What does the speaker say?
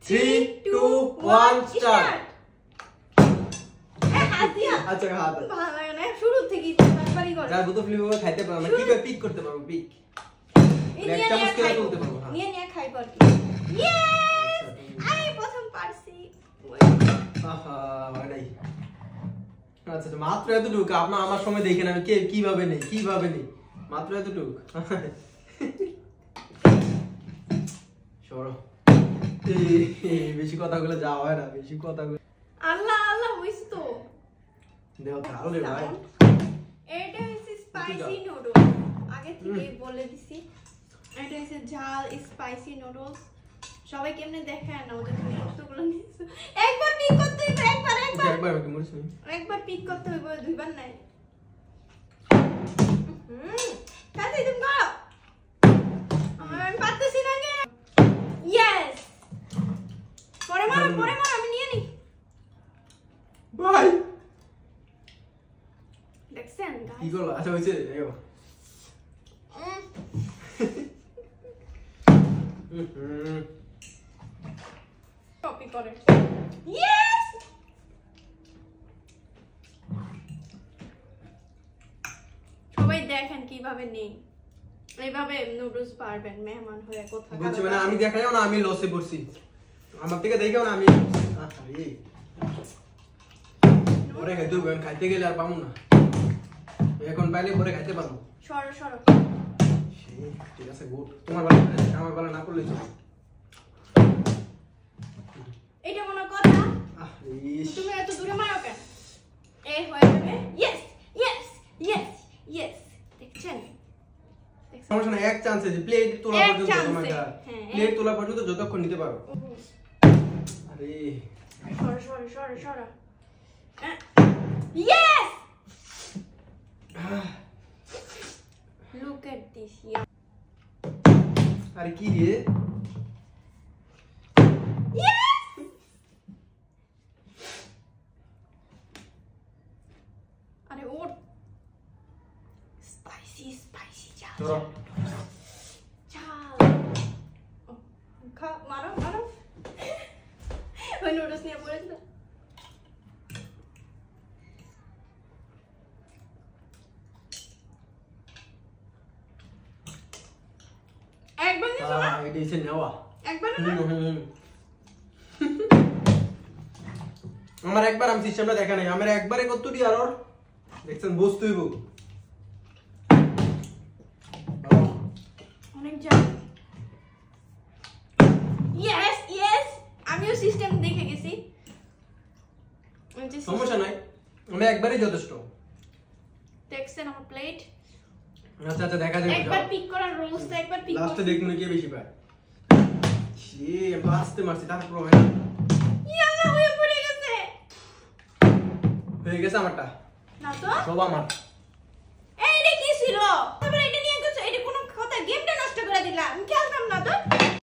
3 2 1 start. আচ্ছা হাত ভালো লাগে না শুরু থেকে একবারই করে যা দুটো ফ্লিপ করে খাইতে পারো না কি করে পিক করতে পারবো পিক এক চামচ করে তুলতে পারবো হ্যাঁ নিয়ে নিয়ে খাই পারবি ইয়েস আমি প্রথম পারছি আহা ভাই আচ্ছা তো মাত্র এতটুকু আপনি আমার সময় দেখেন আমি কিভাবে নেই মাত্র এতটুকু সরো বেশি কথাগুলো যাওয়া হয় না বেশি কথাগুলো আল্লাহ আল্লাহ হইছে তো দেও তাহলে ভাই এটা হচ্ছে স্পাইসি নুডলস আগে থেকে বলে দিছি এটা হচ্ছে ঝাল স্পাইসি নুডলস সবাই কেমনে দেখায় না ওদের কতগুলো নিছে একবার পিক করতে হইবে একবার আমাকে মরিস নি একবার পিক করতে হইবে দুইবার নাই কাছে তুমি করো আমি পারতেছি না কে ইয়েস পরে মারো আমি নিয়ে নি ভাই দেখছেন কি করলো আচ্ছা হইছে এও কপি করে ইয়েস সবাই দেখেন কিভাবে নেই এইভাবে নুডলস পারবেন মেহমান হয়ে কোথাও বলছি মানে আমি দেখাইও না আমি লসে পড়ছি আমার থেকে দেখাও না আমি আরে পরে খাইতে গেলে আর পাবো না এখন পাইলে পরে খাইতে পারবো সরো ঠিক আছে গুড তোমার ভালো আমার ভালো না করলেই চলে এটা মনে কথা ইস তুমি এত দূরে মারো কেন এই হয়ে যাবে ইয়েস দেখছেন সমস্যা না এক চান্সে যে প্লেট তোলা এক পর্যন্ত chance তোমাকে হ্যাঁ, প্লেট তোলা পর্যন্ত যতক্ষণ নিতে পারো আরে সরো ইয়েস লুক এট দিস আরে কি রে আরে ওর স্পাইসি ধরো ঝাল মারো ওই নুডলস নিয়ে পড়েছিল একবার নিছো না এটা এসে নেওয়া একবার না আমার একবার আমি সিস্টেমটা দেখা নাই আমার একবারে কতটি আর দেখছেন বস্তু হইব অনেক ঝাল ইয়েস আমিও সিস্টেম দেখে গেছি সমস্যা নাই আমি একবারই যথেষ্ট দেখছেন আমার প্লেট আচ্ছা দেখা যাবে একবার পিক করার রুলসটা একবার পিক লাস্টে দেখুন কে বেশি পায় সে লাস্টে মারছি তারপর ইয়াল্লা হয়ে পড়ে গেছে হয়ে গেছে আমারটা না তো সব আমার এইটা কি ছিল তারপরে এটা নিয়ে গেছো এটা কোনো কথা গেমটা নষ্ট করে দিলা আমি খেলতাম না তো